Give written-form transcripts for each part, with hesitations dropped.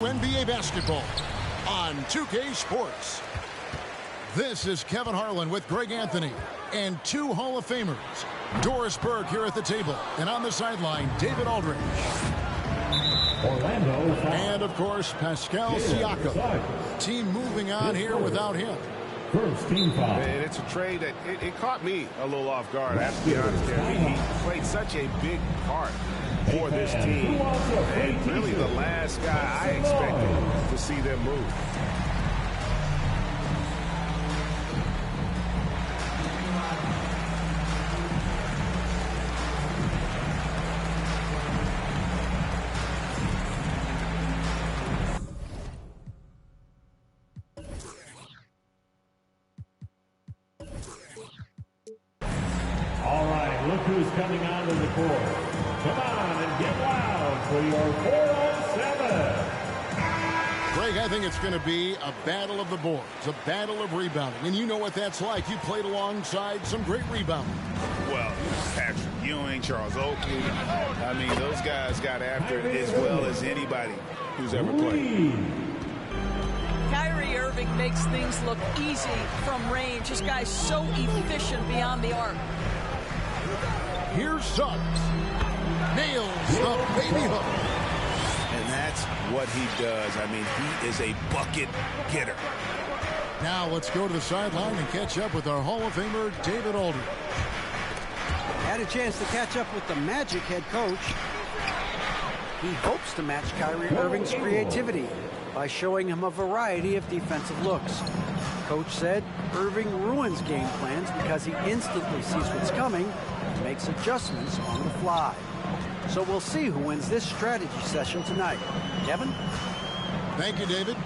NBA basketball on 2K Sports. This is Kevin Harlan with Greg Anthony and two Hall of Famers. Doris Burke here at the table, and on the sideline, David Aldridge. Orlando. And, of course, Pascal Siakam. Team moving on here without him. First team foul. And it's a trade that it caught me a little off guard. I have to be honest there. He played such a big part for this team. And really the last guy I expected to see them move. All right, look who's coming onto the court. Come on and get loud for your 4-on-7. Greg, I think it's going to be a battle of the boards, a battle of rebounding. And you know what that's like. You played alongside some great rebounding. Well, Patrick Ewing, Charles Oakley. I mean, those guys got after it as well as anybody who's ever played. Kyrie Irving makes things look easy from range. This guy's so efficient beyond the arc. Here's Suggs. Nails the baby hook. And that's what he does. I mean, he is a bucket getter. Now let's go to the sideline and catch up with our Hall of Famer, David Aldridge. Had a chance to catch up with the Magic head coach. He hopes to match Kyrie Irving's creativity by showing him a variety of defensive looks. Coach said Irving ruins game plans because he instantly sees what's coming and makes adjustments on the fly. So we'll see who wins this strategy session tonight. Kevin? Thank you, David.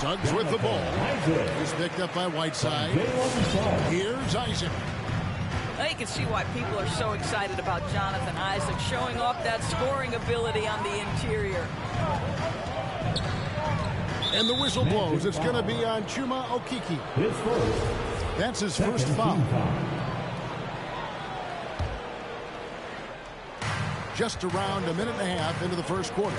Suggs with the ball. He's picked up by Whiteside. Here's Isaac. Now you can see why people are so excited about Jonathan Isaac showing off that scoring ability on the interior. And the whistle blows. It's going to be on Chuma Okeke. That's his first foul. Just around a minute and a half into the first quarter.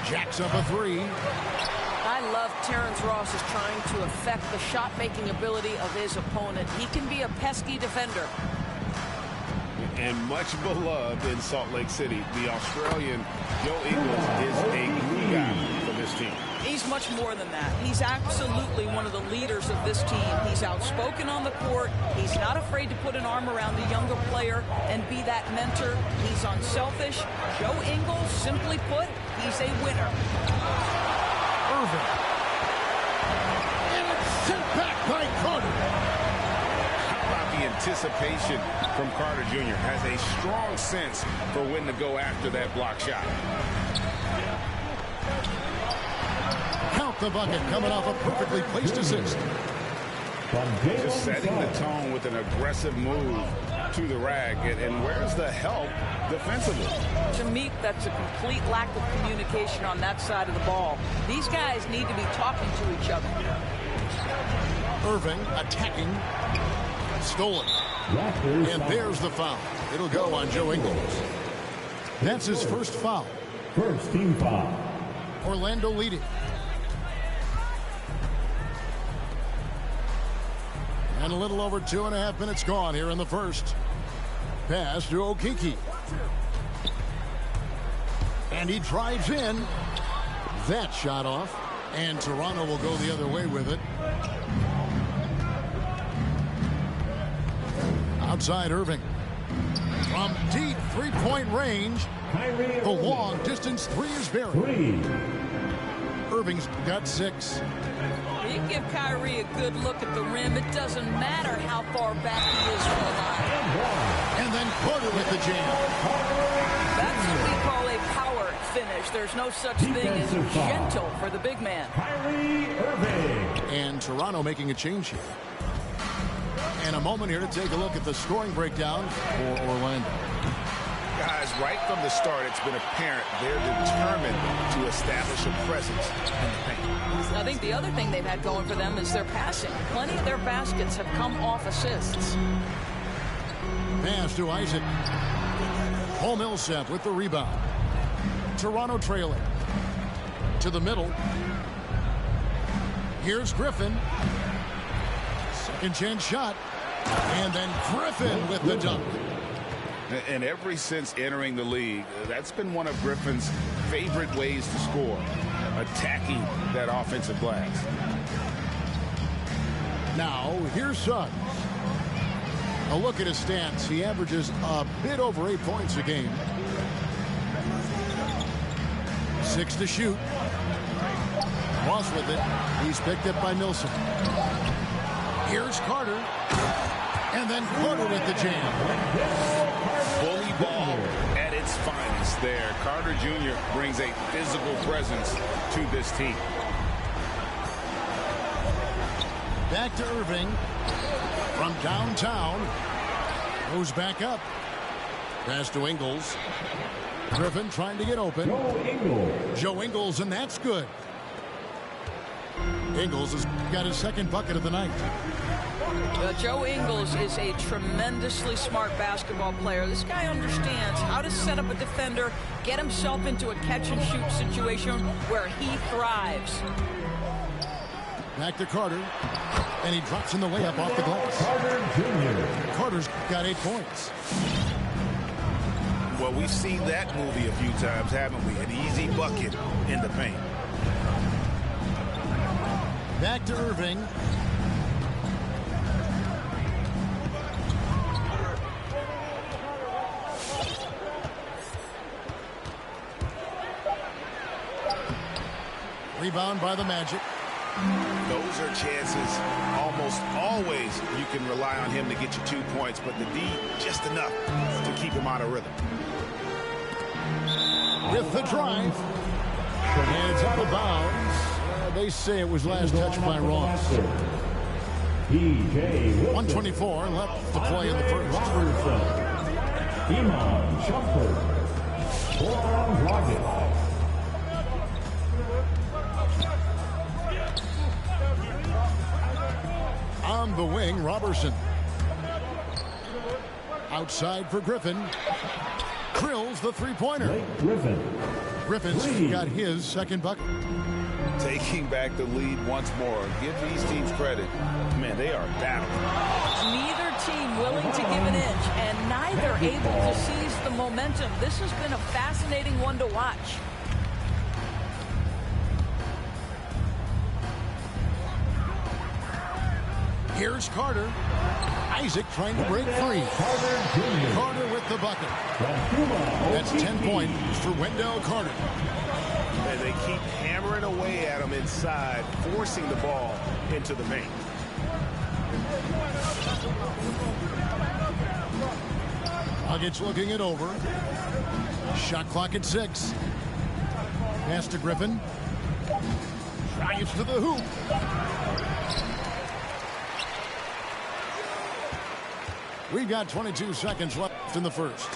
Jacks up a three. I love Terrence Ross is trying to affect the shot-making ability of his opponent. He can be a pesky defender. And much beloved in Salt Lake City, the Australian Joe Ingles is a glue guy for this team. He's much more than that. He's absolutely one of the leaders of this team. He's outspoken on the court. He's not afraid to put an arm around the younger player and be that mentor. He's unselfish. Joe Ingles, simply put, he's a winner. Irving. And it's sent back by Carter. How about the anticipation from Carter Jr. Has a strong sense for when to go after that block shot. Count the bucket coming off a perfectly placed assist. Just setting the tone with an aggressive move to the rack. And where's the help defensively? To me, that's a complete lack of communication on that side of the ball. These guys need to be talking to each other. Irving attacking. Stolen. And there's the foul. It'll go on Joe Ingles. That's his first foul. First team foul. Orlando leading. And a little over 2.5 minutes gone here in the first. Pass to Okeke. And he drives in. That shot off. And Toronto will go the other way with it. Outside Irving. From deep three-point range. The long distance three is buried. Irving's got 6. You give Kyrie a good look at the rim. It doesn't matter how far back he is from the line. And then Carter with the jam. That's what we call a power finish. There's no such thing as gentle for the big man. Kyrie Irving. And Toronto making a change here. And a moment here to take a look at the scoring breakdown for Orlando. Guys, right from the start, it's been apparent they're determined to establish a presence in the paint. I think the other thing they've had going for them is their passing. Plenty of their baskets have come off assists. Pass to Isaac. Paul Millsap with the rebound. Toronto trailing. To the middle. Here's Griffin. Second chance shot. And then Griffin with the dunk. And ever since entering the league, that's been one of Griffin's favorite ways to score, attacking that offensive glass. Now, here's Suggs. A look at his stats. He averages a bit over 8 points a game. 6 to shoot. Moss with it. He's picked up by Milson. Here's Carter. And then Carter with the jam. Bully ball at its finest there. Carter Jr. brings a physical presence to this team. Back to Irving. From downtown. Goes back up. Pass to Ingles. Griffin trying to get open. Joe Ingles, and that's good. Ingles has got his second bucket of the night. Joe Ingles is a tremendously smart basketball player. This guy understands how to set up a defender, get himself into a catch-and-shoot situation where he thrives. Back to Carter, and he drops in the layup off the glass. Carter Jr. Carter's got 8 points. Well, we've seen that movie a few times, haven't we? An easy bucket in the paint. Back to Irving. Rebound by the Magic. Those are chances almost always you can rely on him to get you 2 points, but the D just enough to keep him out of rhythm. With the drive. And it's out of bounds. They say it was last touched by Ross. 1:24 left to play in the first. Iman Shumpert. Goran Dragic. On the wing, Robertson. Outside for Griffin. Drills the three-pointer. Griffin's got his second bucket. Taking back the lead once more. Give these teams credit. Man, they are battling. Neither team willing to give an inch, and neither able to seize the momentum. This has been a fascinating one to watch. Here's Carter. Isaac trying to break free. Carter with the bucket. That's 10 points for Wendell Carter. And they keep hammering away at him inside, forcing the ball into the paint. Nuggets looking it over. Shot clock at 6. Pass to Griffin. Drives to the hoop. We've got 22 seconds left in the first.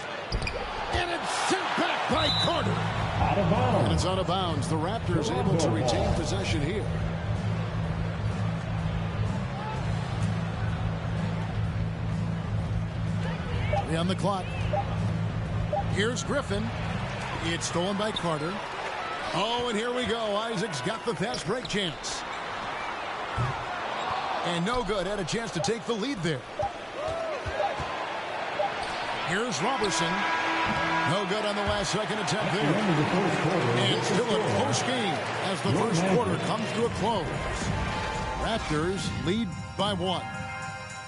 And it's sent back by Carter. Out of bounds. And it's out of bounds. The Raptors able to retain possession here. On the clock. Here's Griffin. It's stolen by Carter. Oh, and here we go. Isaac's got the fast break chance. And no good. Had a chance to take the lead there. Here's Robertson. No good on the last second attempt there. And still a close game as the first quarter comes to a close. Raptors lead by 1.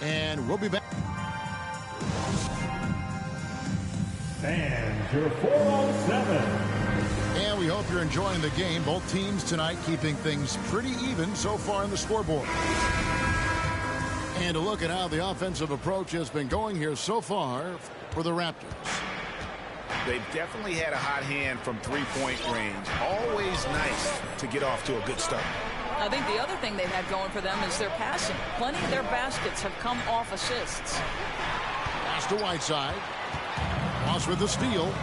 And we'll be back. And your 407. And we hope you're enjoying the game. Both teams tonight keeping things pretty even so far in the scoreboard. And to look at how the offensive approach has been going here so far for the Raptors. They've definitely had a hot hand from three-point range. Always nice to get off to a good start. I think the other thing they've had going for them is their passing. Plenty of their baskets have come off assists. Pass to Whiteside. Moss with the steal.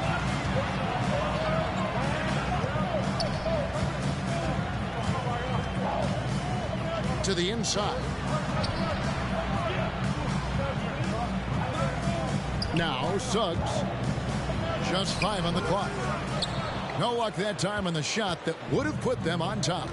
To the inside. Now Suggs. Just 5 on the clock. No luck that time on the shot that would have put them on top.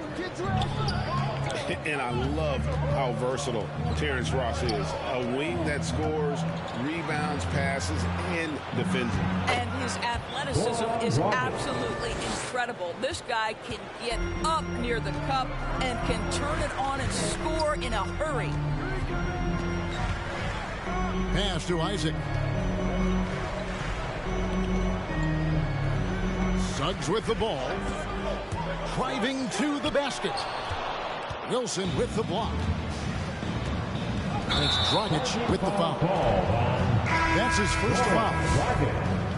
And I love how versatile Terrence Ross is. A wing that scores, rebounds, passes, and defends it. And his athleticism is absolutely incredible. This guy can get up near the cup and can turn it on and score in a hurry. Pass to Isaac. Suggs with the ball. Driving to the basket. Wilson with the block. And it's Dragic with the foul. That's his first foul.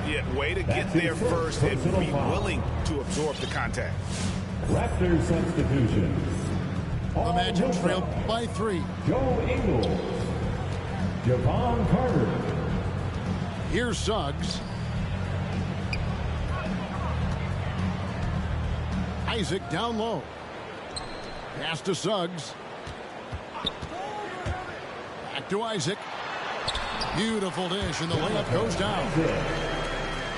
Yeah, way to get there first and be willing to absorb the contact. Raptors substitution. The Magic trail by 3. Joe Ingles. Javon Carter. Here's Suggs. Isaac down low. Pass to Suggs. Back to Isaac. Beautiful dish, and the layup goes down.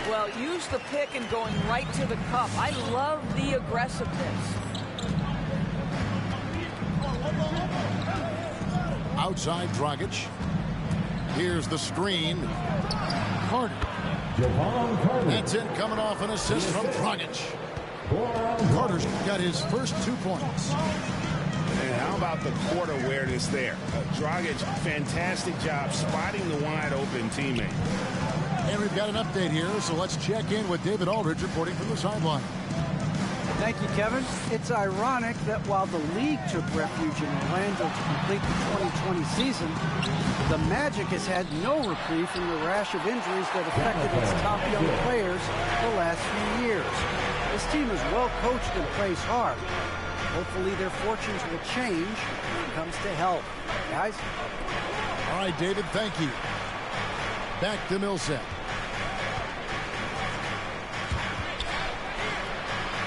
Well, use the pick and going right to the cup. I love the aggressiveness. Outside Dragic. Here's the screen. Carter. Javon Carter. That's it, coming off an assist from Dragic. Carter's got his first 2 points. And how about the court awareness there? Dragic, fantastic job spotting the wide open teammate. And we've got an update here, so let's check in with David Aldridge reporting from the sideline. Thank you, Kevin. It's ironic that while the league took refuge in Orlando to complete the 2020 season, the Magic has had no reprieve from the rash of injuries that affected its top young players the last few years. This team is well coached and plays hard. Hopefully their fortunes will change when it comes to health. Guys? All right, David, thank you. Back to Millsap.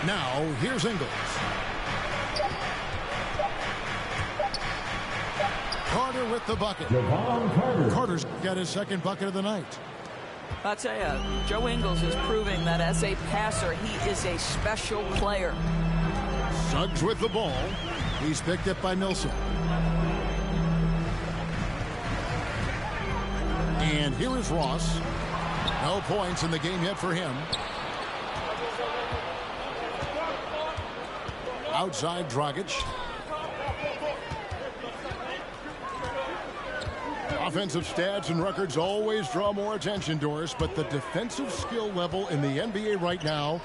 Now, here's Ingles. Carter with the bucket. Javon Carter. Carter's got his second bucket of the night. I'll tell you, Joe Ingles is proving that as a passer, he is a special player. Suggs with the ball. He's picked up by Millsap. And here is Ross. No points in the game yet for him. Outside Dragic. Offensive stats and records always draw more attention, Doris, but the defensive skill level in the NBA right now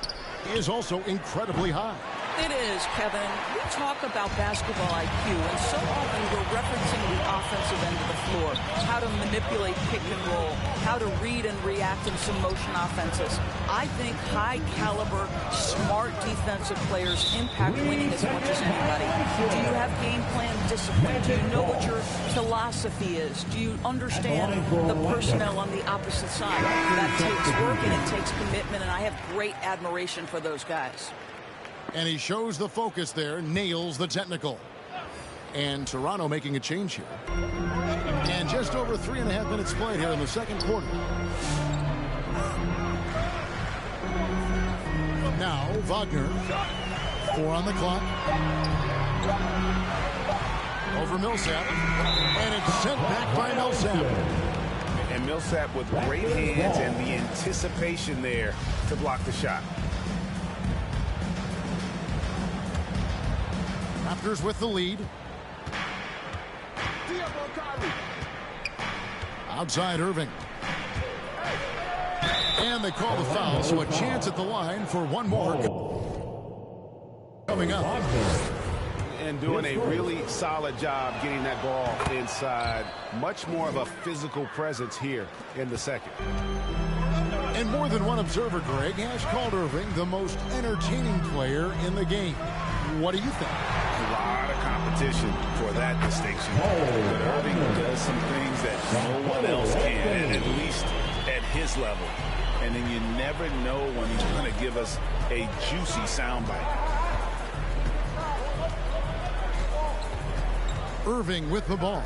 is also incredibly high. It is, Kevin. We talk about basketball IQ, and so often we're referencing the offensive end of the floor, how to manipulate pick and roll, how to read and react in some motion offenses. I think high-caliber, smart defensive players impact winning as much as anybody. Do you have game plan discipline? Do you know what your philosophy is? Do you understand the personnel on the opposite side? That takes work and it takes commitment, and I have great admiration for those guys. And he shows the focus there, nails the technical. And Toronto making a change here. And just over 3.5 minutes played here in the second quarter. Now, Wagner. 4 on the clock. Over Millsap. And it's sent back by Millsap. And Millsap with great hands and the anticipation there to block the shot. Raptors with the lead. Outside Irving. And they call the foul, so a chance at the line for one more. Coming up. And doing a really solid job getting that ball inside. Much more of a physical presence here in the second. And more than one observer, Greg, has called Irving the most entertaining player in the game. What do you think? A lot of competition for that distinction. But Irving does some things that no one else can, at least at his level. And then you never know when he's going to give us a juicy soundbite. Irving with the ball.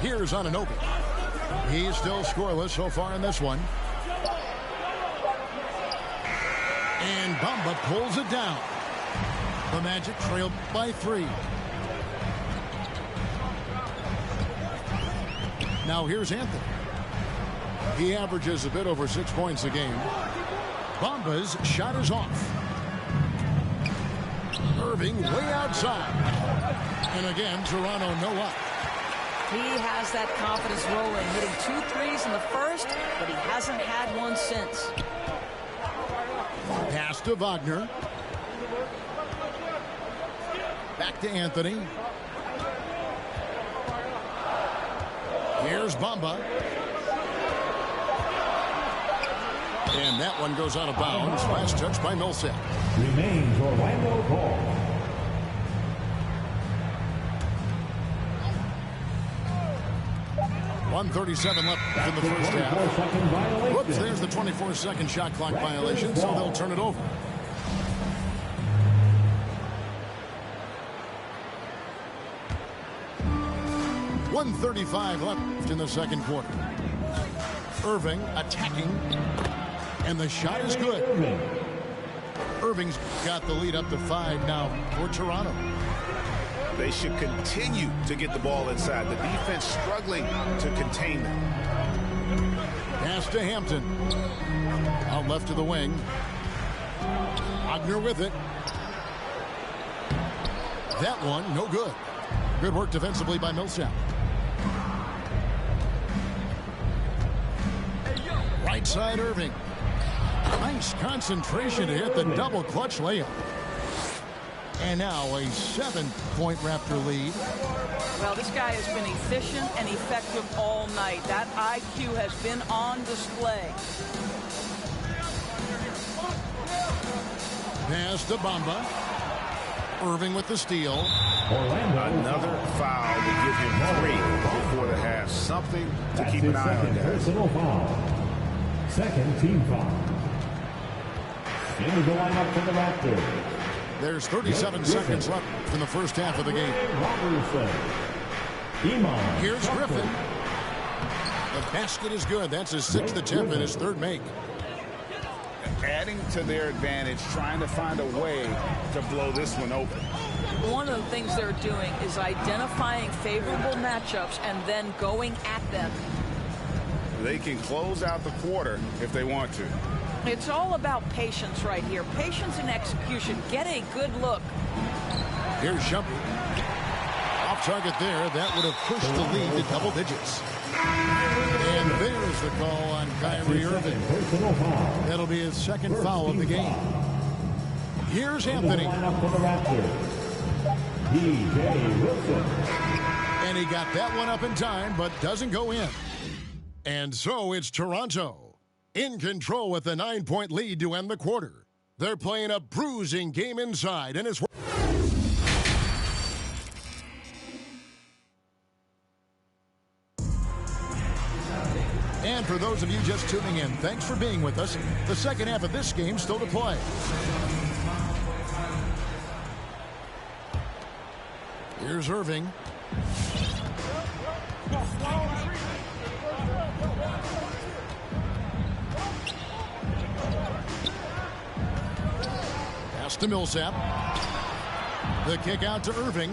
Here's Anunoby. He's still scoreless so far in this one. And Bamba pulls it down. The Magic trailed by 3. Now here's Anthony. He averages a bit over 6 points a game. Bamba's shot is off. Irving way outside. And again, Toronto no up. He has that confidence rolling, hitting 2 threes in the first, but he hasn't had one since. Pass to Wagner. Back to Anthony. Here's Bamba. And that one goes out of bounds. Last touch by Millsap. Remains Orlando ball. .137 left in the first half. Whoops, there's the 24-second shot clock violation, so they'll turn it over. .135 left in the second quarter. Irving attacking, and the shot is good. Irving's got the lead up to 5 now for Toronto. They should continue to get the ball inside. The defense struggling to contain them. Pass to Hampton. Out left to the wing. Wagner with it. That one, no good. Good work defensively by Millsap. Right side Irving. Nice concentration to hit the double clutch layup. And now a 7-point Raptor lead. Well, this guy has been efficient and effective all night. That IQ has been on display. Pass to Bamba. Irving with the steal. Another foul to give him 3 before the half. Something to keep an eye on, guys. Personal foul. Second team foul. Into the lineup for the Raptors. There's 37 seconds left in the first half of the game. Here's Griffin. The basket is good. That's his 6th attempt and his 3rd make. Adding to their advantage, trying to find a way to blow this one open. One of the things they're doing is identifying favorable matchups and then going at them. They can close out the quarter if they want to. It's all about patience right here. Patience and execution. Get a good look. Here's Shumpy. Off target there. That would have pushed the lead to double digits. And there's the call on Kyrie Irving. That'll be his 2nd foul of the game. Here's Anthony. And he got that one up in time, but doesn't go in. And so it's Toronto in control with a 9-point lead to end the quarter. They're playing a bruising game inside, and it's... And for those of you just tuning in, thanks for being with us. The second half of this game still to play. Here's Irving. Pass to Millsap. The kick out to Irving.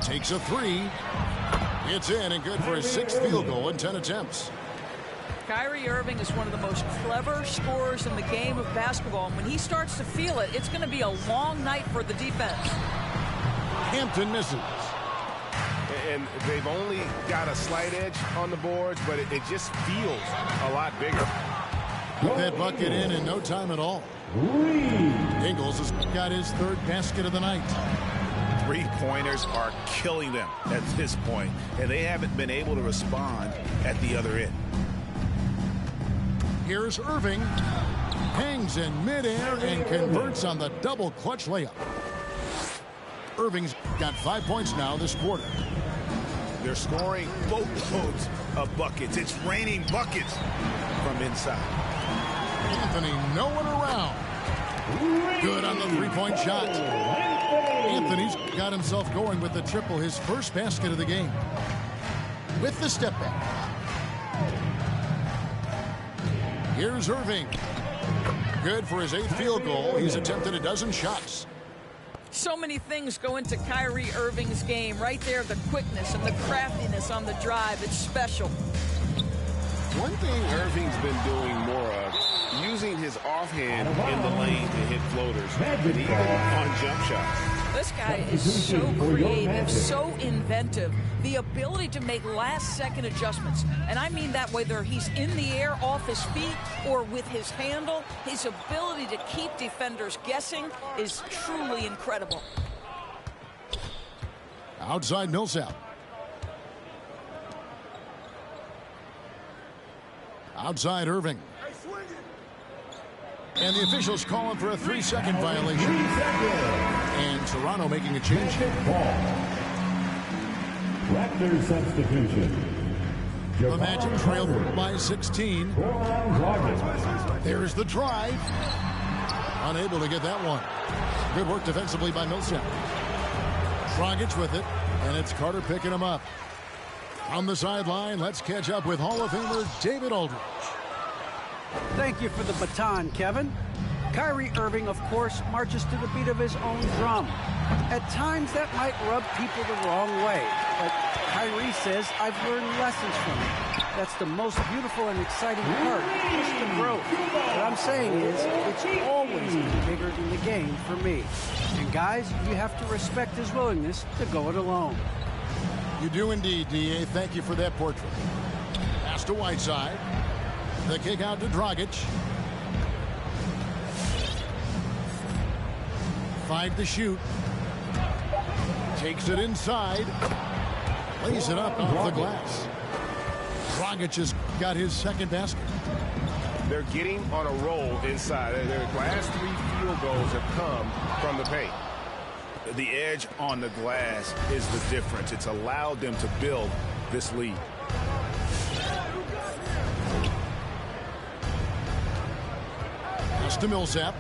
Takes a 3. It's in and good for his 6th field goal in 10 attempts. Kyrie Irving is one of the most clever scorers in the game of basketball. And when he starts to feel it, it's going to be a long night for the defense. Hampton misses. And they've only got a slight edge on the boards, but it just feels a lot bigger. Put that bucket in no time at all. Ingles has got his 3rd basket of the night. 3-pointers are killing them at this point, and they haven't been able to respond at the other end. Here's Irving. Hangs in midair and converts on the double clutch layup. Irving's got 5 points now this quarter. They're scoring boatloads of buckets. It's raining buckets from inside. Anthony, no one around. Good on the 3-point shot. Anthony's got himself going with the triple, his 1st basket of the game. With the step back. Here's Irving. Good for his 8th field goal. He's attempted a dozen shots. So many things go into Kyrie Irving's game. Right there, the quickness and the craftiness on the drive. It's special. One thing Irving's been doing more of, using his offhand in the lane to hit floaters, but even on jump shots. This guy is so creative, so inventive. The ability to make last-second adjustments. And I mean that whether he's in the air, off his feet, or with his handle. His ability to keep defenders guessing is truly incredible. Outside Millsap. Outside Irving. And the officials calling for a 3-second violation. And Toronto making a change. Raptors substitution. The Magic trailed by 16. There's the drive. Unable to get that one. Good work defensively by Millsap. Dragic with it. And it's Carter picking him up. On the sideline, let's catch up with Hall of Famer David Aldridge. Thank you for the baton, Kevin. Kyrie Irving, of course, marches to the beat of his own drum. At times, that might rub people the wrong way. But Kyrie says, I've learned lessons from it. That's the most beautiful and exciting part, just the growth. What I'm saying is, it's always been bigger than the game for me. And guys, you have to respect his willingness to go it alone. You do indeed, D.A. Thank you for that portrait. Pass to Whiteside. The kick out to Dragic. 5 to shoot. Takes it inside. Lays it up off the glass. Dragic has got his second basket. They're getting on a roll inside. Their last 3 field goals have come from the paint. The edge on the glass is the difference. It's allowed them to build this lead. Pass to Millsap.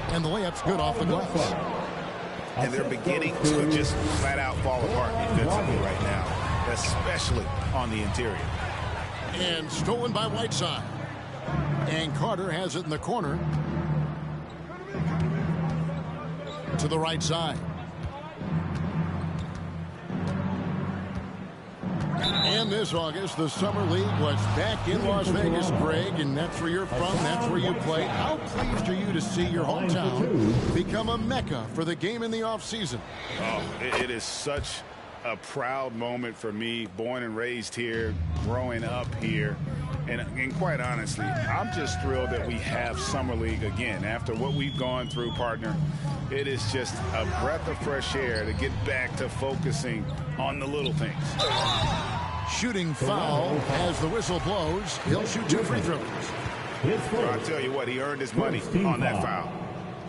And the layup's good off the glass. And they're beginning to just flat out fall apart defensively right now, especially on the interior. And stolen by Whiteside. And Carter has it in the corner. To the right side. And this August, the Summer League was back in Las Vegas, Greg, and that's where you're from, that's where you play. How pleased are you to see your hometown become a mecca for the game in the offseason? Oh, it is such a proud moment for me, born and raised here, growing up here. And quite honestly, I'm just thrilled that we have Summer League again. After what we've gone through, partner, it is just a breath of fresh air to get back to focusing on the little things. Shooting foul as the whistle blows. He'll shoot 2 free throws. I'll tell you what, he earned his money on that foul.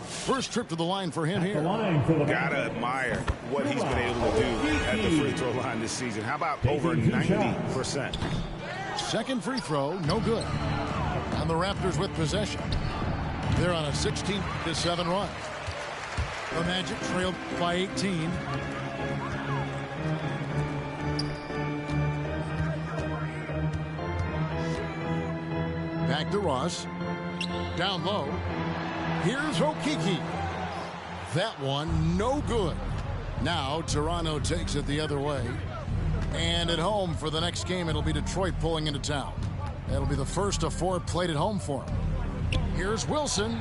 First trip to the line for him here. Gotta admire what he's been able to do at the free throw line this season. How about over 90%? Second free throw, no good. And the Raptors with possession. They're on a 16-7 run. The Magic trailed by 18. Back to Ross. Down low. Here's Okiki. That one, no good. Now Toronto takes it the other way. And at home for the next game, it'll be Detroit pulling into town. That'll be the first of 4 played at home for him. Here's Wilson.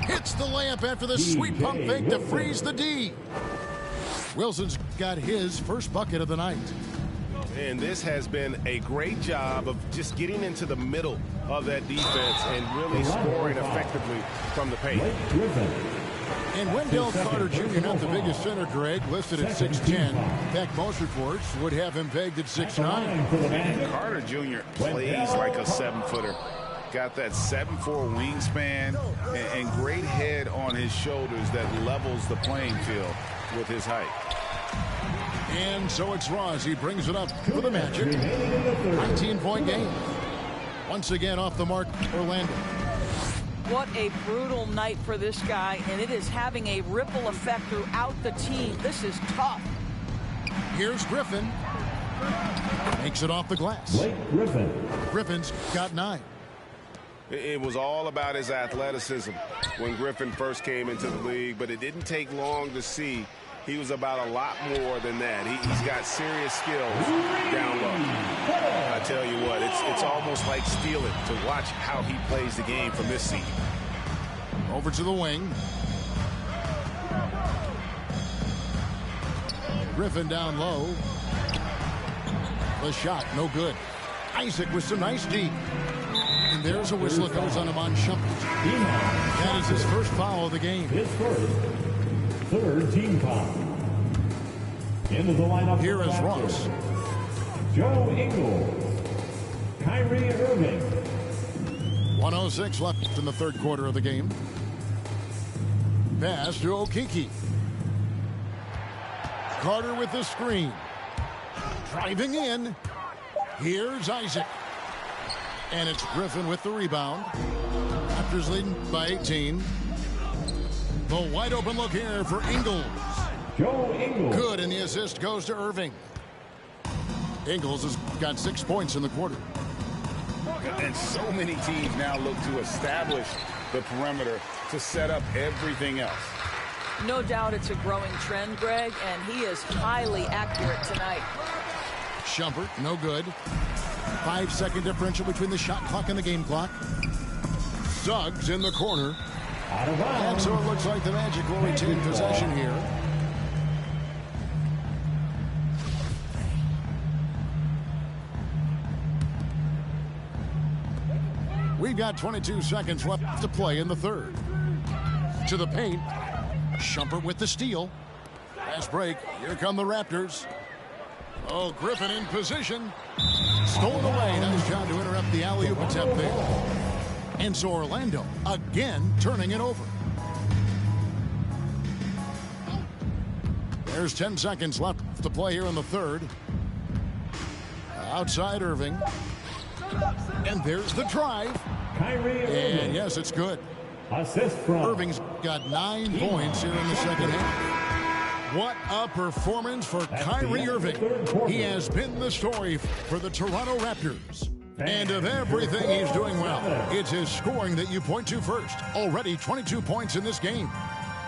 Hits the layup after the sweet pump fake to freeze the D. Wilson's got his first bucket of the night. And this has been a great job of just getting into the middle of that defense and really scoring effectively from the paint. And Wendell Carter Jr., not the biggest center, Greg, listed at 6'10". In fact, most reports would have him pegged at 6'9". Carter Jr. plays like a 7-footer. Got that 7'4" wingspan and great head on his shoulders that levels the playing field with his height. And so it's Ross. He brings it up for the Magic. 19-point game. Once again off the mark, Orlando. What a brutal night for this guy, and it is having a ripple effect throughout the team. This is tough. Here's Griffin. Makes it off the glass. Blake Griffin. Griffin's got 9. It was all about his athleticism when Griffin first came into the league, but it didn't take long to see he was about a lot more than that. He's got serious skills down low. I tell you what, it's almost like stealing to watch how he plays the game from this seat. Over to the wing. Griffin down low. The shot, no good. Isaac with some nice deep. And there's a whistle that goes on him on Shumpert. That is his first foul of the game. His first, third team foul. Into the lineup. Here is Ross. Joe Ingles. Kyrie Irving. 1:06 left in the third quarter of the game. Pass to Okeke. Carter with the screen. Driving in. Here's Isaac. And it's Griffin with the rebound. Raptors leading by 18. The wide open look here for Ingles. Joe Ingles. Good, and the assist goes to Irving. Ingles has got 6 points in the quarter. And so many teams now look to establish the perimeter to set up everything else. No doubt it's a growing trend, Greg, and he is highly accurate tonight. Shumpert, no good. 5-second differential between the shot clock and the game clock. Suggs in the corner. Out of bounds. And so it looks like the Magic will retain possession here. We've got 22 seconds left to play in the third. To the paint. Shumpert with the steal. Fast break. Here come the Raptors. Oh, Griffin in position. Stolen away. Nice job to interrupt the alley-oop attempt there. And so Orlando again turning it over. There's 10 seconds left to play here in the third. Outside Irving. And there's the drive. Kyrie Irving. And yes, it's good. Assist from Irving's got 9 points here in the second half. What a performance for Kyrie Irving. He has been the story for the Toronto Raptors. And of everything he's doing well, it's his scoring that you point to first. Already 22 points in this game.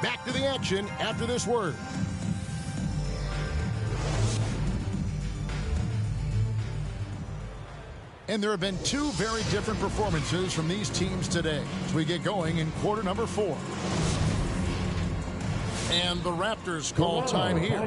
Back to the action after this word. And there have been 2 very different performances from these teams today as we get going in quarter number 4. And the Raptors call time here.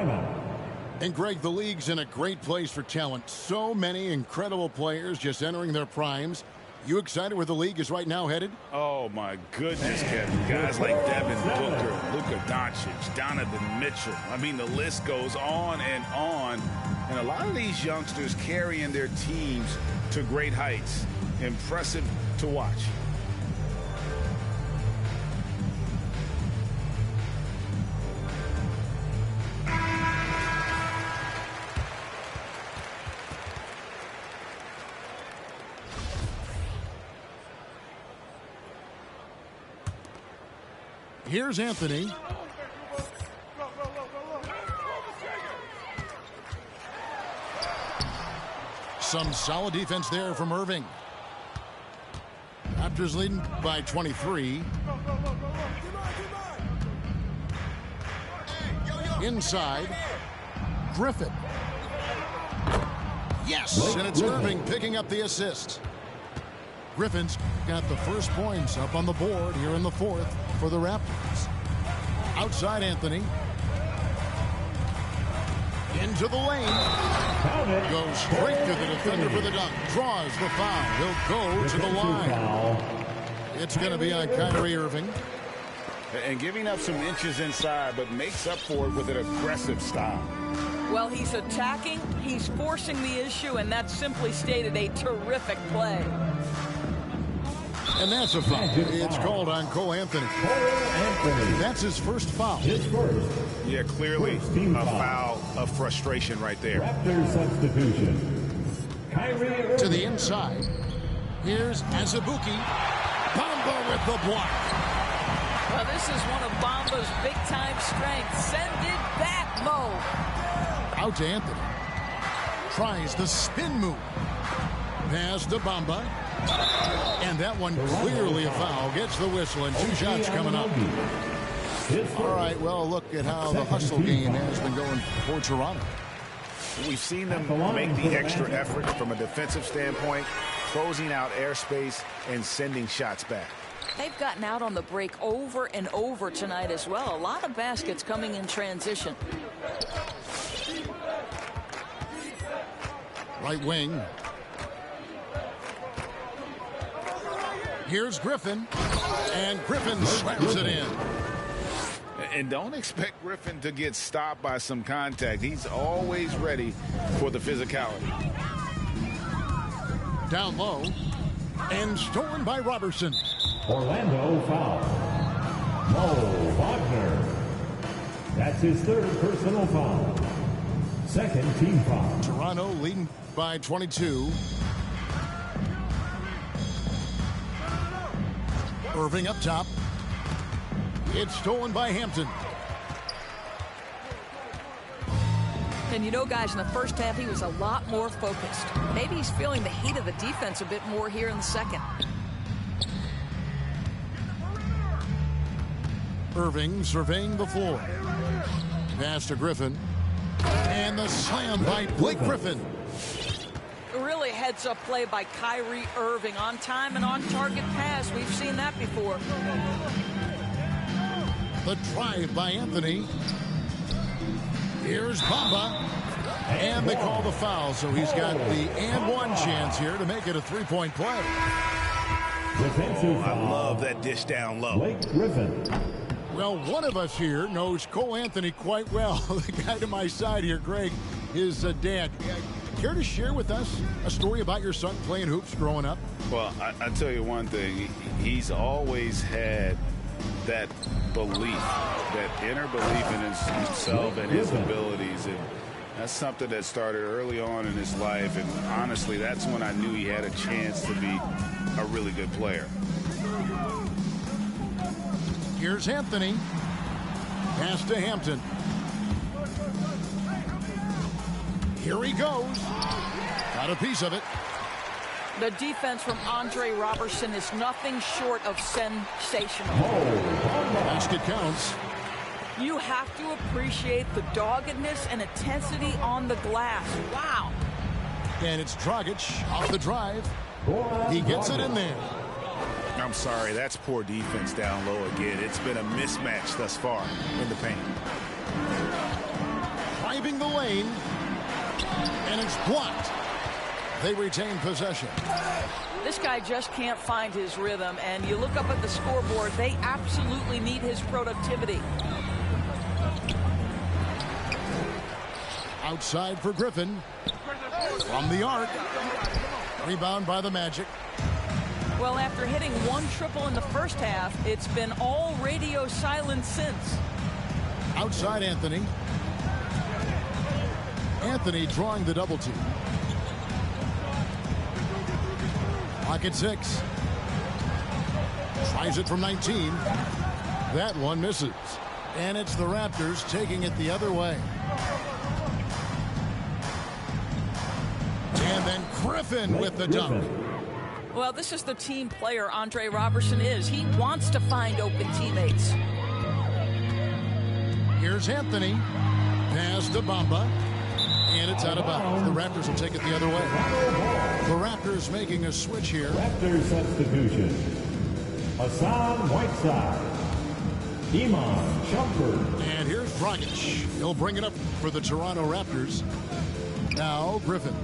And Greg, the league's in a great place for talent. So many incredible players just entering their primes. You excited where the league is right now headed? Oh, my goodness, Kevin. Guys like Devin Booker, Luka Doncic, Donovan Mitchell. I mean, the list goes on and on. And a lot of these youngsters carrying their teams to great heights. Impressive to watch. Here's Anthony. Some solid defense there from Irving. Raptors leading by 23. Inside. Griffin. Yes, and it's Irving picking up the assist. Griffin's got the first points up on the board here in the fourth for the Raptors. Outside Anthony. Into the lane. Goes straight to the defender for the dunk. Draws the foul. He'll go to the line. It's going to be on Kyrie Irving. And giving up some inches inside, but makes up for it with an aggressive style. Well, he's attacking, he's forcing the issue, and that's simply stated a terrific play. And that's a foul. It's called on Cole Anthony. That's his first foul. Yeah, clearly a foul of frustration right there. Raptors substitution. Kyrie To the inside. Here's Azubuike. Bamba with the block. Well, this is one of Bamba's big-time strengths. Send it back, Mo. Out to Anthony. Tries the spin move. Pass to Bamba. And that one clearly a foul. Gets the whistle and 2 shots coming up. All right, well, look at how the hustle game has been going for Toronto. We've seen them make the extra effort from a defensive standpoint, closing out airspace and sending shots back. They've gotten out on the break over and over tonight as well. A lot of baskets coming in transition. Right wing. Here's Griffin. And Griffin slams it in. And don't expect Griffin to get stopped by some contact. He's always ready for the physicality. Down low. And stolen by Robertson. Orlando foul. Mo Wagner. That's his 3rd personal foul. 2nd team foul. Toronto leading by 22. Irving up top. It's stolen by Hampton. And you know, guys, in the first half, he was a lot more focused. Maybe he's feeling the heat of the defense a bit more here in the second. Irving surveying the floor. Pass to Griffin. And the slam by Blake Griffin. Really heads-up play by Kyrie Irving. On time and on target pass. We've seen that before. The drive by Anthony. Here's Bamba. And they call the foul, so he's got the and one chance here to make it a 3-point play. Defensive foul. I love that dish down low. Blake Griffin. Well, one of us here knows Cole Anthony quite well. The guy to my side here, Greg, is dad. Care to share with us a story about your son playing hoops growing up? Well, I tell you one thing. He's always had that belief, that inner belief in himself and his abilities. And that's something that started early on in his life. And honestly, that's when I knew he had a chance to be a really good player. Here's Anthony. Pass to Hampton. Here he goes. Got a piece of it. The defense from Andre Robertson is nothing short of sensational. Basket counts. You have to appreciate the doggedness and intensity on the glass. Wow. And it's Dragic off the drive. He gets it in there. I'm sorry, that's poor defense down low again. It's been a mismatch thus far in the paint. Driving the lane. And it's blocked. They retain possession. This guy just can't find his rhythm, and you look up at the scoreboard, they absolutely need his productivity. Outside for Griffin. From the arc. Rebound by the Magic. Well, after hitting 1 triple in the first half, it's been all radio silence since. Outside Anthony. Anthony drawing the double team. Pocket 6. Tries it from 19. That one misses. And it's the Raptors taking it the other way. And then Griffin with the dunk. Well, this is the team player Andre Robertson is. He wants to find open teammates. Here's Anthony. Pass to Bamba. And it's out of bounds. The Raptors will take it the other way. The Raptors making a switch here. Raptors substitution. Hassan Whiteside. Iman Shumpert. And here's Dragic. He'll bring it up for the Toronto Raptors. Now Griffin.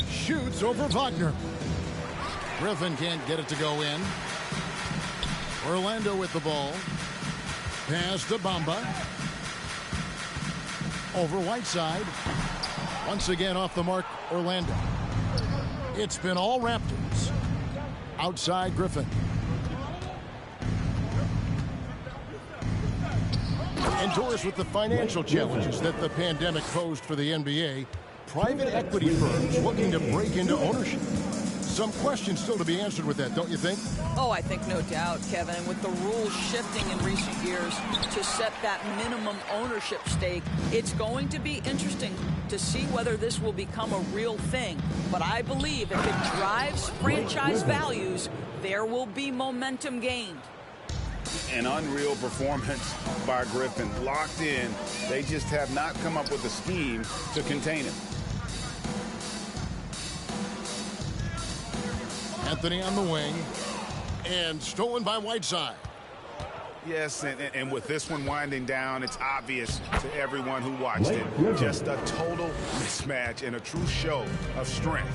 Shoots over Wagner. Griffin can't get it to go in. Orlando with the ball. Pass to Bamba. Over Whiteside. Once again off the mark, Orlando. It's been all Raptors. Outside Griffin. And Doris, with the financial challenges that the pandemic posed for the NBA, private equity firms looking to break into ownership. Some questions still to be answered with that, don't you think? Oh, I think no doubt, Kevin. And with the rules shifting in recent years to set that minimum ownership stake, it's going to be interesting to see whether this will become a real thing. But I believe if it drives franchise values, there will be momentum gained. An unreal performance by Griffin. Locked in. They just have not come up with a scheme to contain him. Anthony on the wing. And stolen by Whiteside. Yes, and with this one winding down, it's obvious to everyone who watched it. Just a total mismatch and a true show of strength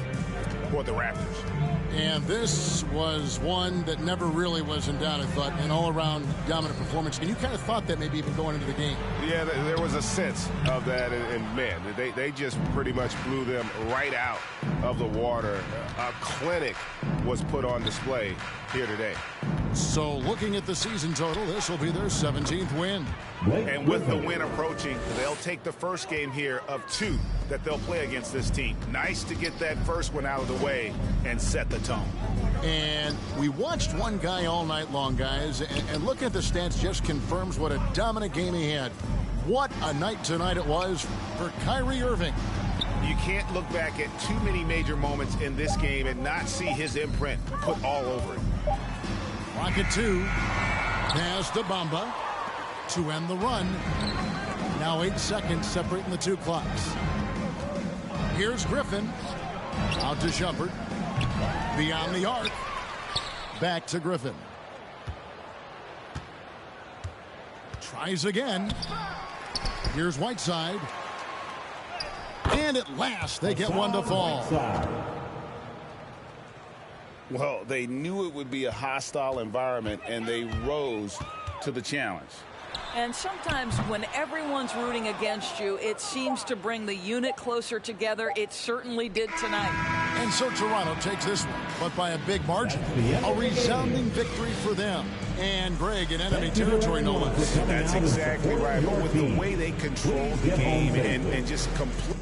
for the Raptors. And this was one that never really was in doubt, I thought, an all-around dominant performance. And you kind of thought that maybe even going into the game. Yeah, there was a sense of that, and man, they just pretty much blew them right out of the water. A clinic was put on display here today. So looking at the season total, this will be their 17th win. And with the win approaching, they'll take the first game here of 2 that they'll play against this team. Nice to get that first one out of the way and set the tone. And we watched one guy all night long, guys, and looking at the stats just confirms what a dominant game he had. What a night tonight it was for Kyrie Irving. You can't look back at too many major moments in this game and not see his imprint put all over it. Rocket 2. Pass to Bamba to end the run. Now 8 seconds separating the 2 clocks. Here's Griffin. Out to Shumpert. Beyond the arc. Back to Griffin. Tries again. Here's Whiteside. And at last, they get one to fall. Well, they knew it would be a hostile environment, and they rose to the challenge. And sometimes when everyone's rooting against you, it seems to bring the unit closer together. It certainly did tonight. And so Toronto takes this one, but by a big margin. A resounding victory for them. And Greg in enemy territory, no less. That's exactly right. But with the way they controlled the game and just complete.